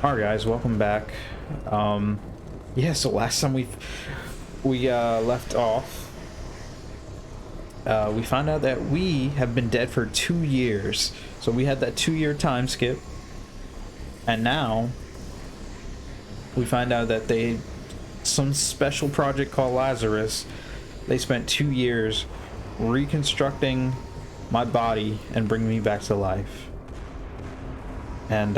All right, guys, welcome back. Yeah, so last time we left off, we found out that we have been dead for 2 years. So we had that 2-year time skip, and now we find out that some special project called Lazarus. They spent 2 years reconstructing my body and bringing me back to life, and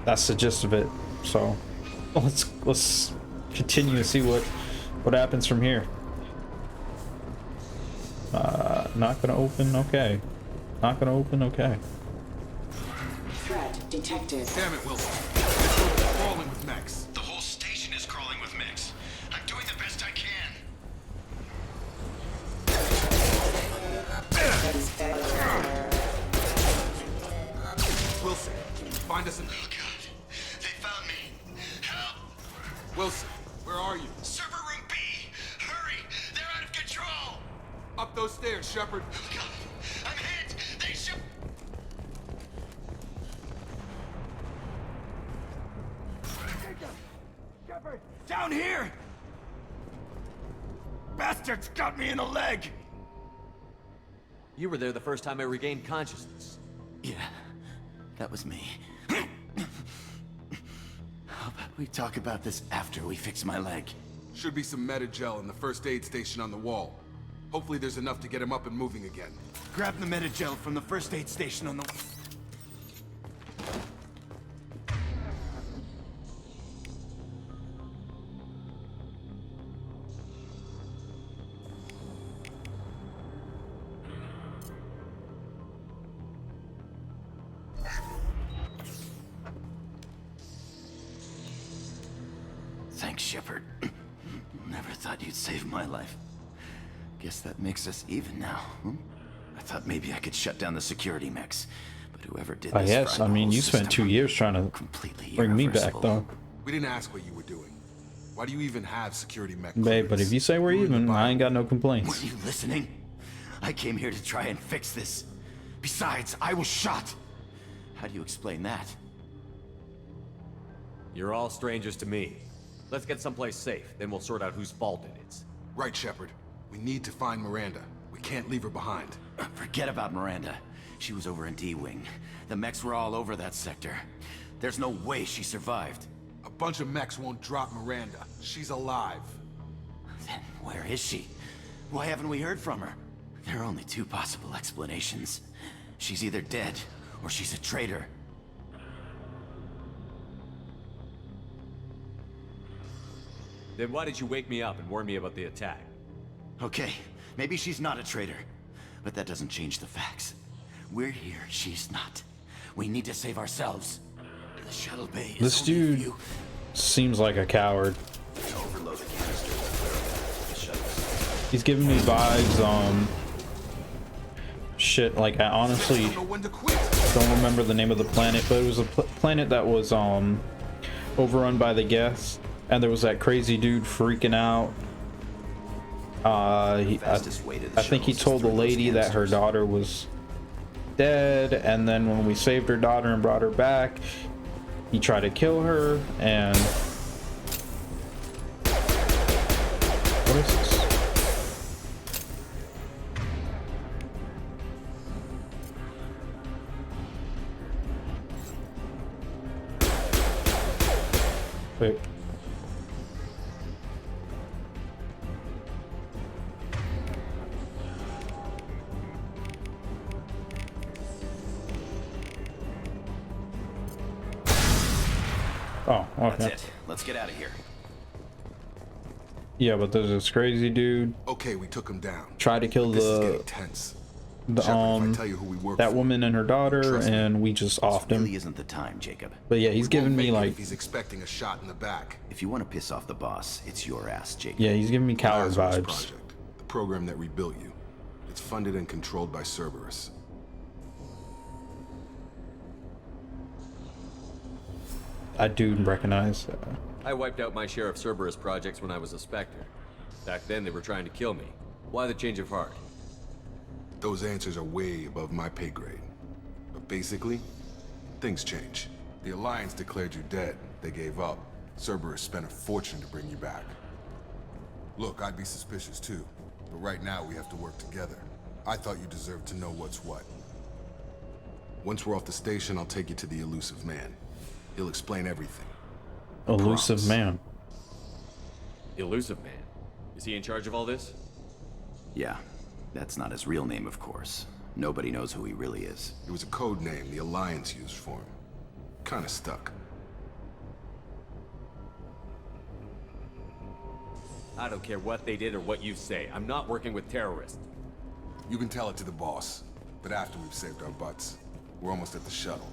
that's the gist of it. So let's continue to see what happens from here. Not gonna open. Okay. Not gonna open. Okay. Threat detected. Damn it, Wilson. It's crawling with mechs. The whole station is crawling with mechs. I'm doing the best I can. Wilson, find us an... Oh, God. They found me. Help! Wilson, where are you? Server room B! Hurry! They're out of control! Up those stairs, Shepard. Oh, God. I'm hit! They shoot... Shepard, down here! Bastards got me in the leg! You were there the first time I regained consciousness. Yeah, that was me. How about we talk about this after we fix my leg? Should be some Metagel in the first aid station on the wall. Hopefully there's enough to get him up and moving again. Grab the Metagel from the first aid station on the... Thanks, Shepard. Never thought you'd save my life. Guess that makes us even now. I thought maybe I could shut down the security mechs, but whoever did this... Yes, I mean, you spent 2 years trying to completely bring me back, irreversible. though. We didn't ask what you were doing. Why do you even have security mech Babe, clearance? but if you say we're Who in the even, I Bible? ain't got no Were complaints. you listening? I came here to try and fix this. Besides, I was shot. How do you explain that? You're all strangers to me. Let's get someplace safe, then we'll sort out whose fault it is. Right, Shepard. We need to find Miranda. We can't leave her behind. Forget about Miranda. She was over in D-Wing. The mechs were all over that sector. There's no way she survived. A bunch of mechs won't drop Miranda. She's alive. Then where is she? Why haven't we heard from her? There are only two possible explanations. She's either dead, or she's a traitor. Then why did you wake me up and warn me about the attack? Okay, maybe she's not a traitor, but that doesn't change the facts. We're here, she's not. We need to save ourselves. The shuttle bay is This only a dude few- seems like a coward. Overload the canister. The shuttle's- He's giving me vibes, shit, like I honestly Don't know when to quit. don't remember the name of the planet, but it was a planet that was overrun by the guests, and there was that crazy dude freaking out. I think he told the lady that her daughter was dead, and then when we saved her daughter and brought her back, he tried to kill her. And what is this? Wait. Oh, okay. That's it. Let's get out of here. Yeah, but there's this crazy dude Okay, we took him down. tried to kill This is the getting tense. Shepard, if I tell you who we work that for, woman and her daughter, Trust me. and we just offed Really him. isn't the time, Jacob. But yeah, he's we won't giving me make it like, if he's expecting a shot in the back. If you want to piss off the boss, it's your ass, Jacob. yeah, he's giving me coward Lazarus vibes. Project, the program that rebuilt you. It's funded and controlled by Cerberus. I do recognize. I wiped out my share of Cerberus projects when I was a Spectre. Back then they were trying to kill me. Why the change of heart? Those answers are way above my pay grade. But basically, things change. The Alliance declared you dead. They gave up. Cerberus spent a fortune to bring you back. Look, I'd be suspicious too, but right now we have to work together. I thought you deserved to know what's what. Once we're off the station, I'll take you to the Illusive Man. He'll explain everything. Elusive Promise. Man. Illusive Man? Is he in charge of all this? Yeah, that's not his real name, of course. Nobody knows who he really is. It was a code name the Alliance used for him. Kinda stuck. I don't care what they did or what you say. I'm not working with terrorists. You can tell it to the boss, but after we've saved our butts. We're almost at the shuttle.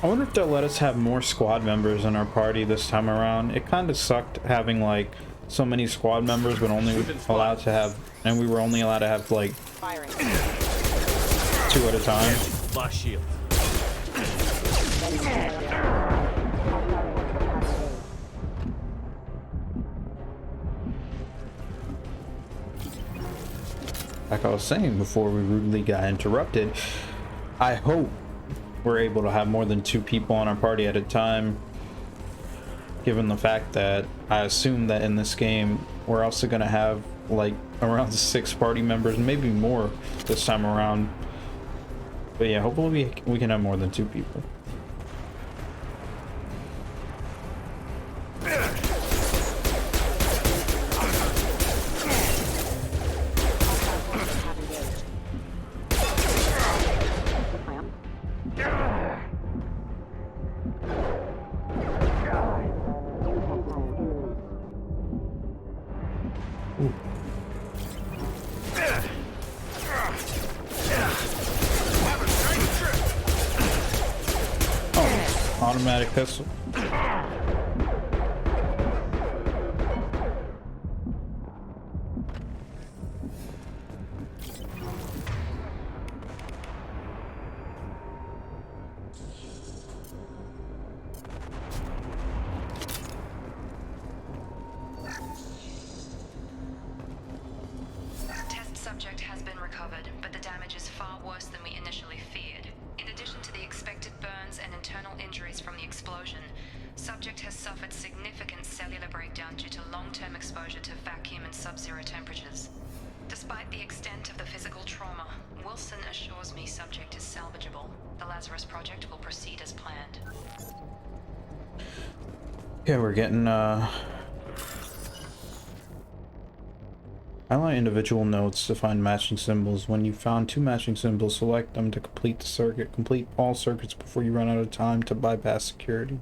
I wonder if they'll let us have more squad members in our party this time around. It kind of sucked having like so many squad members, but only allowed to have, and we were only allowed to have like 2 at a time. Lost shield. Like I was saying before we rudely got interrupted, I hope we're able to have more than 2 people on our party at a time, given the fact that I assume that in this game we're also going to have like around 6 party members, maybe more this time around. But yeah, hopefully we can have more than 2 people. Automatic pistol. Test subject has been recovered, but the damage is far worse than we initially feared. In addition to the expected burns and internal injuries from the explosion, subject has suffered significant cellular breakdown due to long-term exposure to vacuum and sub-zero temperatures. Despite the extent of the physical trauma, Wilson assures me subject is salvageable. The Lazarus project will proceed as planned. Okay, we're getting highlight individual notes to find matching symbols. When you found 2 matching symbols, select them to complete the circuit. Complete all circuits before you run out of time to bypass security.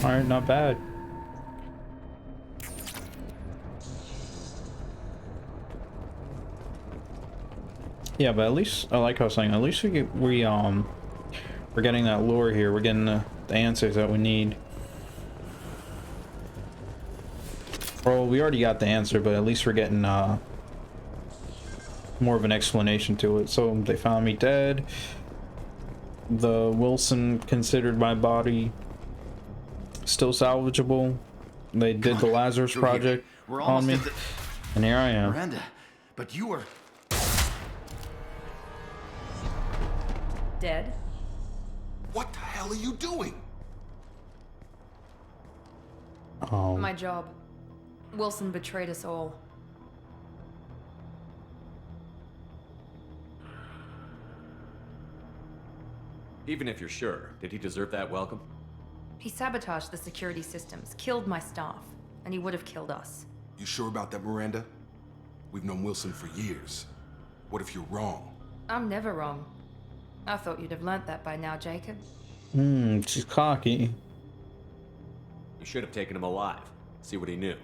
Alright, not bad. Yeah, but at least I like how I was saying, at least we're getting that lore here. We're getting the answers that we need. Well, we already got the answer, but at least we're getting more of an explanation to it. So they found me dead. The Wilson considered my body still salvageable. They did the Lazarus project on me, and here I am. Miranda, but you were... Dead? What the hell are you doing? Oh, My job. Wilson betrayed us all. Even if you're sure, did he deserve that welcome? He sabotaged the security systems, killed my staff, and he would have killed us. You sure about that, Miranda? We've known Wilson for years. What if you're wrong? I'm never wrong. I thought you'd have learnt that by now, Jacob. She's cocky. You should have taken him alive. See what he knew.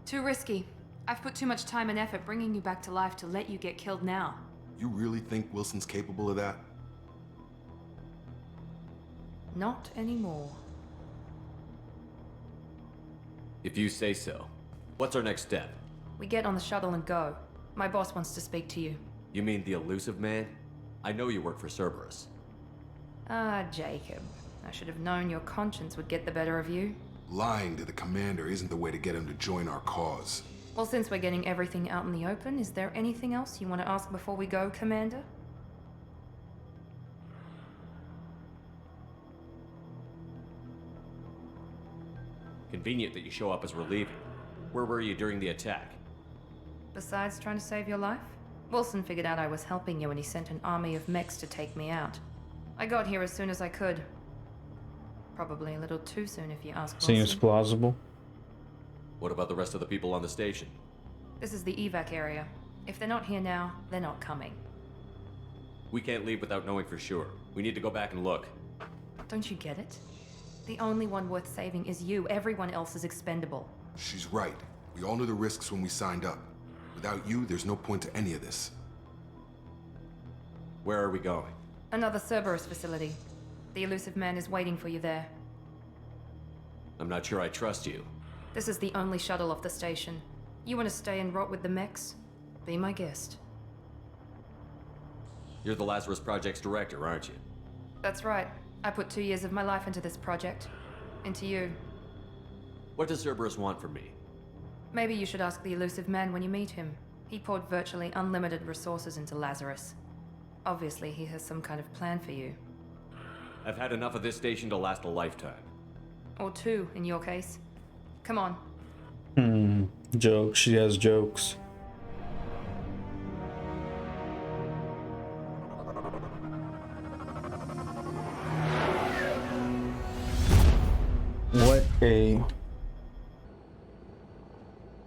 Too risky. I've put too much time and effort bringing you back to life to let you get killed now. You really think Wilson's capable of that? Not anymore. If you say so. What's our next step? We get on the shuttle and go. My boss wants to speak to you. You mean the Illusive Man? I know you work for Cerberus. Ah, Jacob. I should have known your conscience would get the better of you. Lying to the commander isn't the way to get him to join our cause. Well, since we're getting everything out in the open, is there anything else you want to ask before we go, Commander? Convenient that you show up as we're leaving. Where were you during the attack? Besides trying to save your life? Wilson figured out I was helping you and he sent an army of mechs to take me out. I got here as soon as I could. Probably a little too soon if you ask Wilson. Seems plausible. What about the rest of the people on the station? This is the evac area. If they're not here now, they're not coming. We can't leave without knowing for sure. We need to go back and look. Don't you get it? The only one worth saving is you. Everyone else is expendable. She's right. We all knew the risks when we signed up. Without you, there's no point to any of this. Where are we going? Another Cerberus facility. The Illusive Man is waiting for you there. I'm not sure I trust you. This is the only shuttle off the station. You want to stay and rot with the mechs? Be my guest. You're the Lazarus Project's director, aren't you? That's right. I put 2 years of my life into this project. Into you. What does Cerberus want from me? Maybe you should ask the Illusive Man when you meet him. He poured virtually unlimited resources into Lazarus. Obviously, he has some kind of plan for you. I've had enough of this station to last a lifetime. Or 2, in your case. Come on. Jokes. She has jokes.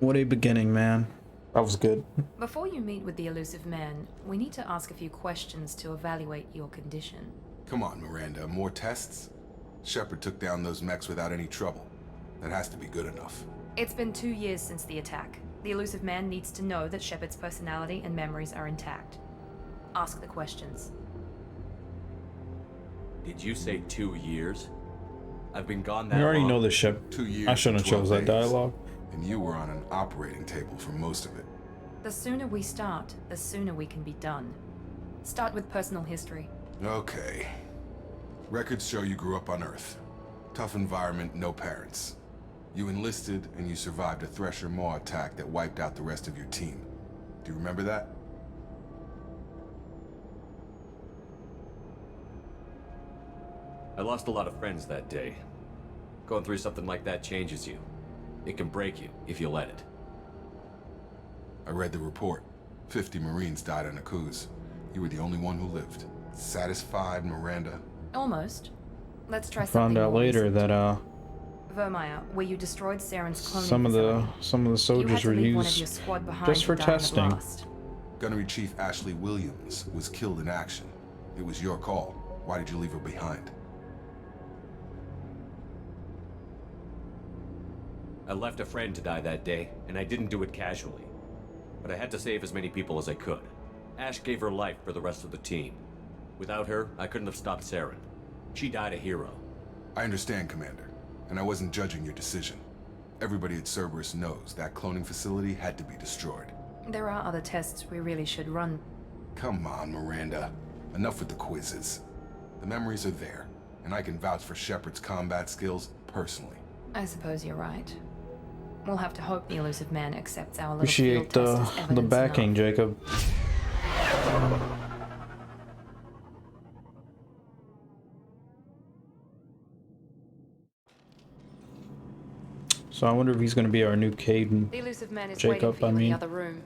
What a beginning, man. That was good. Before you meet with the Illusive Man, we need to ask a few questions to evaluate your condition. Come on, Miranda. More tests? Shepard took down those mechs without any trouble. That has to be good enough. It's been 2 years since the attack. The Illusive Man needs to know that Shepard's personality and memories are intact. Ask the questions. Did you say 2 years? I've been gone that You already long. know this ship. 2 years. I shouldn't have 12 chose that days. dialogue. And you were on an operating table for most of it. The sooner we start, the sooner we can be done. Start with personal history. Okay. Records show you grew up on Earth. Tough environment, no parents. You enlisted and you survived a Thresher Maw attack that wiped out the rest of your team. Do you remember that? I lost a lot of friends that day. Going through something like that changes you. It can break you if you let it. I read the report. 50 Marines died on a cruise. You were the only one who lived. Satisfied, Miranda? Almost. Let's try something Found out more later recent. that Vermeer, where you destroyed Saren's cloning some of the facility. You had soldiers to were leave one of your used squad behind just to for die in the testing. blast. Gunnery Chief Ashley Williams was killed in action. It was your call. Why did you leave her behind? I left a friend to die that day, and I didn't do it casually. But I had to save as many people as I could. Ash gave her life for the rest of the team. Without her, I couldn't have stopped Saren. She died a hero. I understand, Commander, and I wasn't judging your decision. Everybody at Cerberus knows that cloning facility had to be destroyed. There are other tests we really should run. Come on, Miranda. Enough with the quizzes. The memories are there, and I can vouch for Shepard's combat skills personally. I suppose you're right. We'll have to hope the Illusive Man accepts our little Appreciate field test as the evidence backing, enough. Jacob. So I wonder if he's going to be our new Caden. The Illusive Man is Jacob, waiting for you I in mean. the other room.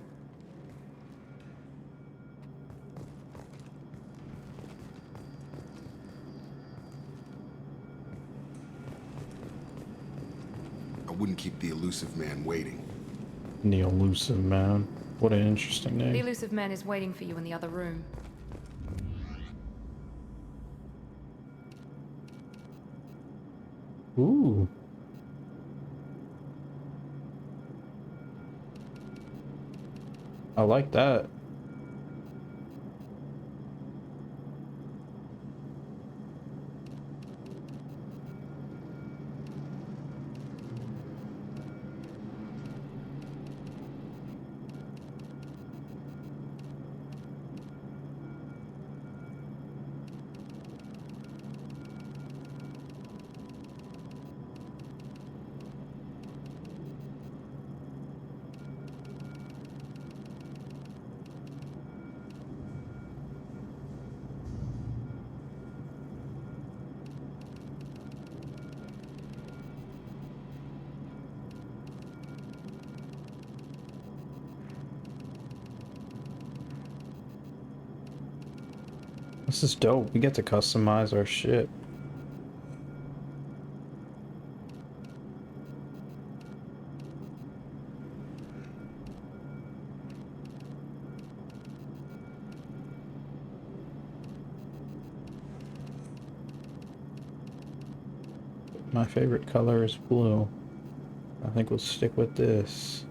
I wouldn't keep the Illusive Man waiting. The Illusive Man. What an interesting The name. Illusive Man is waiting for you in the other room. Ooh. I like that. This is dope. We get to customize our shit. My favorite color is blue. I think we'll stick with this.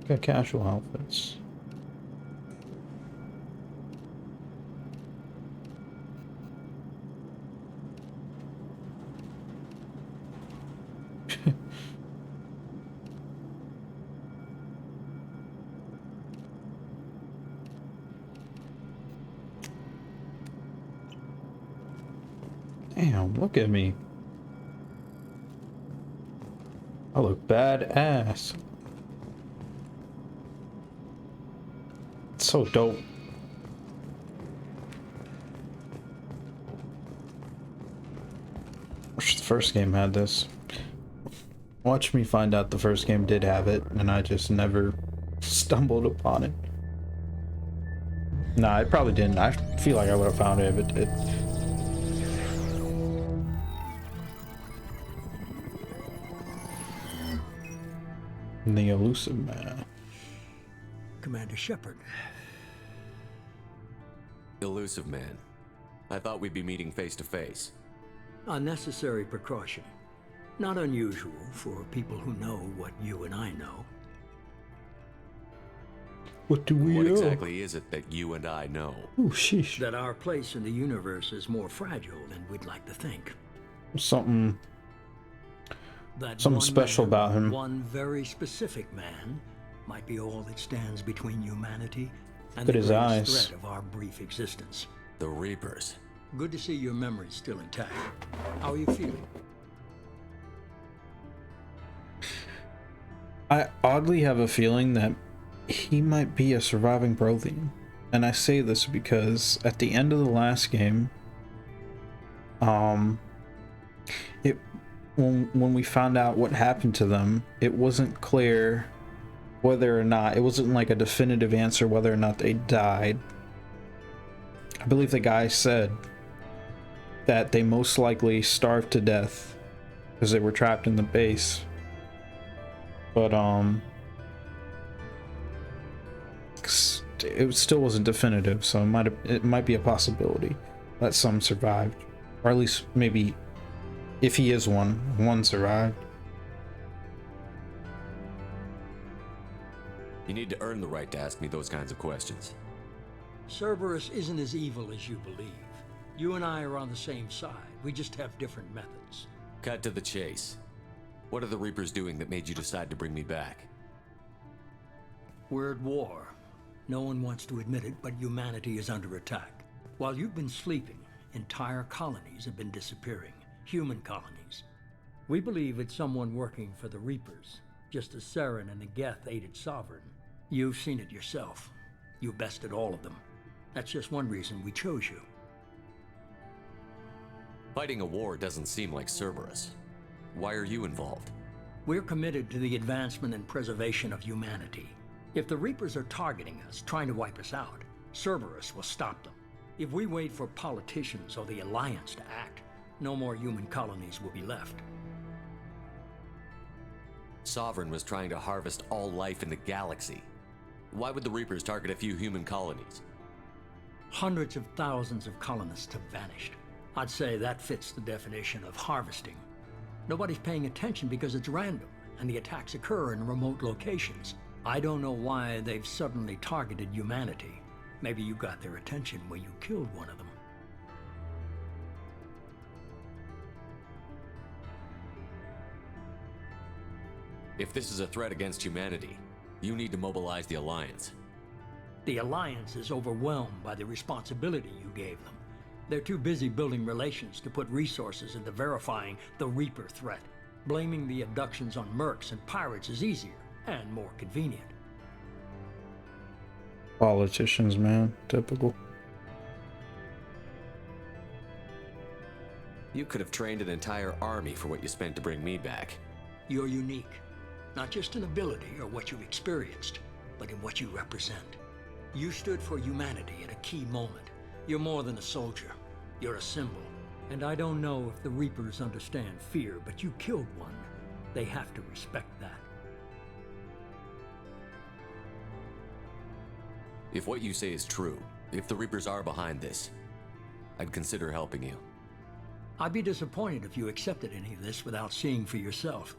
Got casual outfits. Damn, look at me. I look badass. It's so dope. Wish the first game had this. Watch me find out the first game did have it, and I just never stumbled upon it. Nah, it probably didn't. I feel like I would have found it if it did. The Illusive Man. Commander Shepard. Illusive Man. I thought we'd be meeting face to face. Unnecessary precaution. Not unusual for people who know what you and I know. What do we What know? exactly is it that you and I know? Oh, sheesh. That our place in the universe is more fragile than we'd like to think. Something That Something one special man, about him. One very specific man might be all that stands between humanity and Look the at his greatest eyes. threat of our brief existence. The Reapers. Good to see your memory's still intact. How are you feeling? I oddly have a feeling that he might be a surviving Prothean. And I say this because at the end of the last game, when we found out what happened to them, it wasn't clear whether or not, it wasn't like a definitive answer whether or not they died. I believe the guy said that they most likely starved to death because they were trapped in the base. But it still wasn't definitive, so it might be a possibility that some survived, or at least maybe if he is one survived. You need to earn the right to ask me those kinds of questions. Cerberus isn't as evil as you believe. You and I are on the same side. We just have different methods. Cut to the chase. What are the Reapers doing that made you decide to bring me back? We're at war. No one wants to admit it, but humanity is under attack. While you've been sleeping, entire colonies have been disappearing. Human colonies. We believe it's someone working for the Reapers, just as Saren and the Geth aided Sovereign. You've seen it yourself. You bested all of them. That's just one reason we chose you. Fighting a war doesn't seem like Cerberus. Why are you involved? We're committed to the advancement and preservation of humanity. If the Reapers are targeting us, trying to wipe us out, Cerberus will stop them. If we wait for politicians or the Alliance to act, no more human colonies will be left. Sovereign was trying to harvest all life in the galaxy. Why would the Reapers target a few human colonies? Hundreds of thousands of colonists have vanished. I'd say that fits the definition of harvesting. Nobody's paying attention because it's random, and the attacks occur in remote locations. I don't know why they've suddenly targeted humanity. Maybe you got their attention when you killed one of them. If this is a threat against humanity, you need to mobilize the Alliance. The Alliance is overwhelmed by the responsibility you gave them. They're too busy building relations to put resources into verifying the Reaper threat. Blaming the abductions on mercs and pirates is easier and more convenient. Politicians, man. Typical. You could have trained an entire army for what you spent to bring me back. You're unique. Not just in ability or what you've experienced, but in what you represent. You stood for humanity at a key moment. You're more than a soldier. You're a symbol. And I don't know if the Reapers understand fear, but you killed one. They have to respect that. If what you say is true, if the Reapers are behind this, I'd consider helping you. I'd be disappointed if you accepted any of this without seeing for yourself.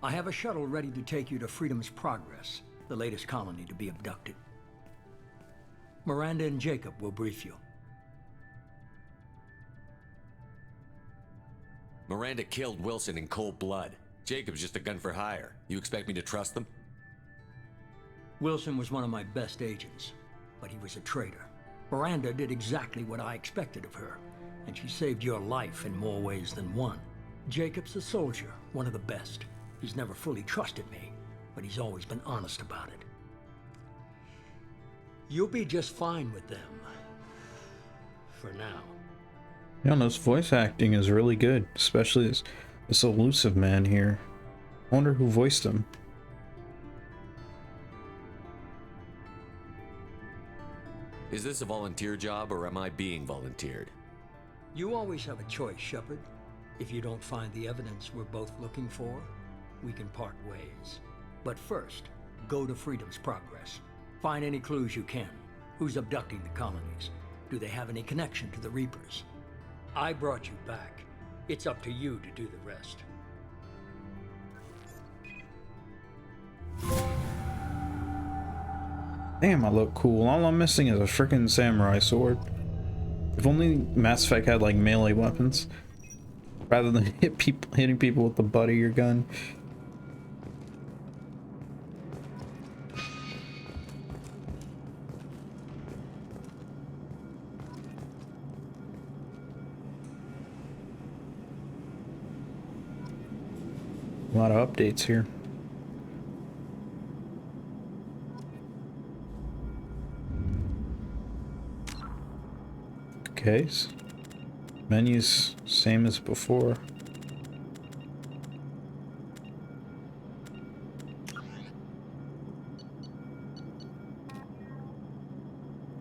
I have a shuttle ready to take you to Freedom's Progress, the latest colony to be abducted. Miranda and Jacob will brief you. Miranda killed Wilson in cold blood. Jacob's just a gun for hire. You expect me to trust them? Wilson was one of my best agents, but he was a traitor. Miranda did exactly what I expected of her, and she saved your life in more ways than one. Jacob's a soldier, one of the best. He's never fully trusted me, but he's always been honest about it. You'll be just fine with them. For now. You know, this voice acting is really good, especially this Illusive Man here. I wonder who voiced him. Is this a volunteer job, or am I being volunteered? You always have a choice, Shepard. If you don't find the evidence we're both looking for, we can part ways. But first, go to Freedom's Progress. Find any clues you can. Who's abducting the colonies? Do they have any connection to the Reapers? I brought you back. It's up to you to do the rest. Damn, I look cool. All I'm missing is a freaking samurai sword. If only Mass Effect had like melee weapons, rather than hitting people with the butt of your gun. A lot of updates here. Okay, menus same as before.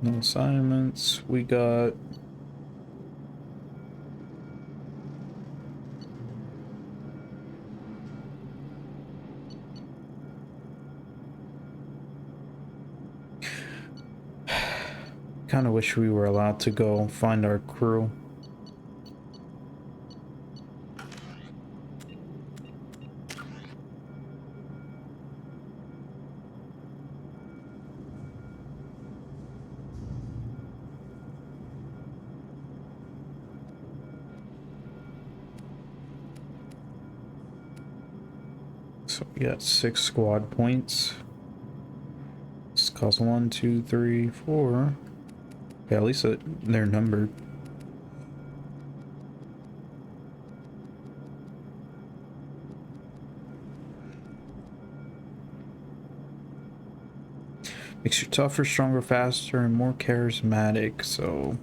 No assignments. We got kind of wish we were allowed to go find our crew. So we got 6 squad points. Let's files. 1, 2, 3, 4. Yeah, at least they're numbered. Makes you tougher, stronger, faster, and more charismatic, so...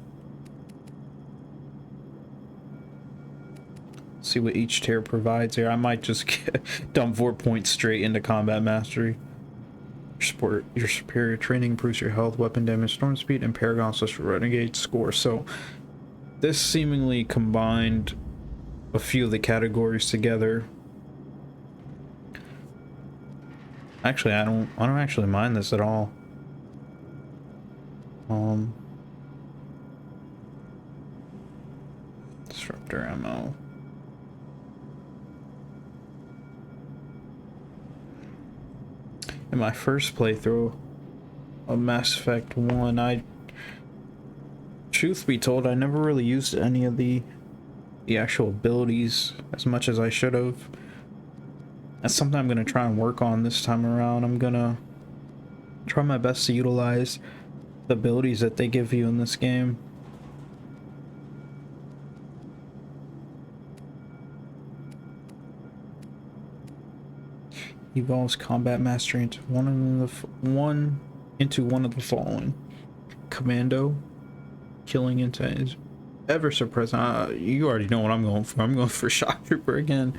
See what each tier provides here. I might just dump 4 points straight into combat mastery. Your superior training improves your health, weapon damage, storm speed, and Paragon/Renegade score. So this seemingly combined a few of the categories together. Actually, I don't actually mind this at all. Disruptor ammo. In my first playthrough of Mass Effect 1, truth be told, I never really used any of the actual abilities as much as I should have. That's something I'm going to try and work on this time around. I'm going to try my best to utilize the abilities that they give you in this game. Evolves combat mastery into one of the following: Commando, killing intent is ever so present. You already know what I'm going for. I'm going for Shock Trooper again,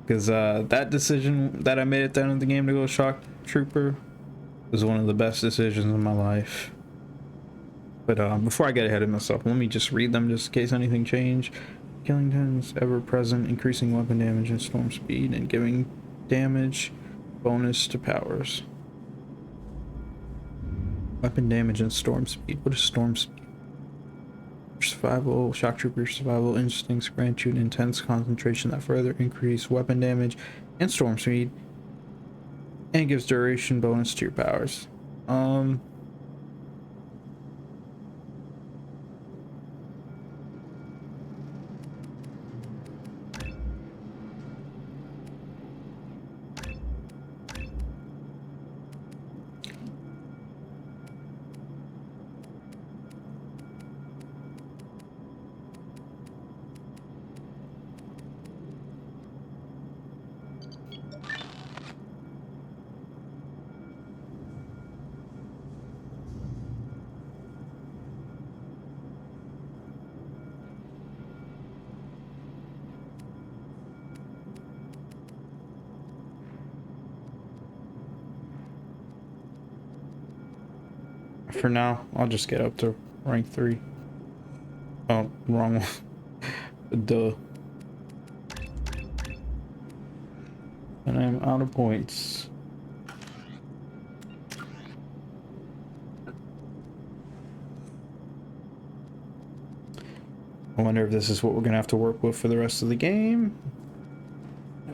because that decision that I made at the end of the game to go Shock Trooper was one of the best decisions in my life. But before I get ahead of myself, let me just read them just in case anything changed. Killing intent is ever present, increasing weapon damage and storm speed, and giving damage bonus to powers. Weapon damage and storm speed. What is storm speed? Survival, Shock Trooper survival instincts grant you an intense concentration that further increase weapon damage and storm speed, and gives duration bonus to your powers. For now, I'll just get up to rank 3. Oh, wrong one. Duh. And I'm out of points. I wonder if this is what we're gonna have to work with for the rest of the game,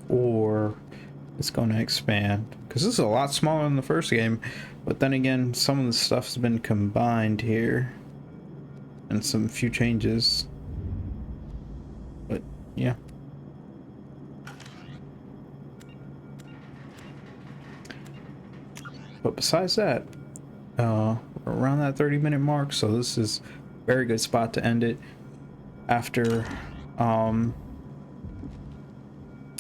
or it's gonna expand, because this is a lot smaller than the first game. But then again, some of the stuff's been combined here, and some few changes. But yeah. But besides that, we're around that 30-minute mark, so this is a very good spot to end it after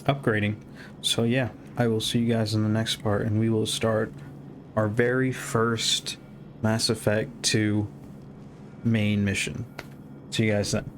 upgrading. So yeah, I will see you guys in the next part, and we will start our very first Mass Effect 2 main mission. See you guys then.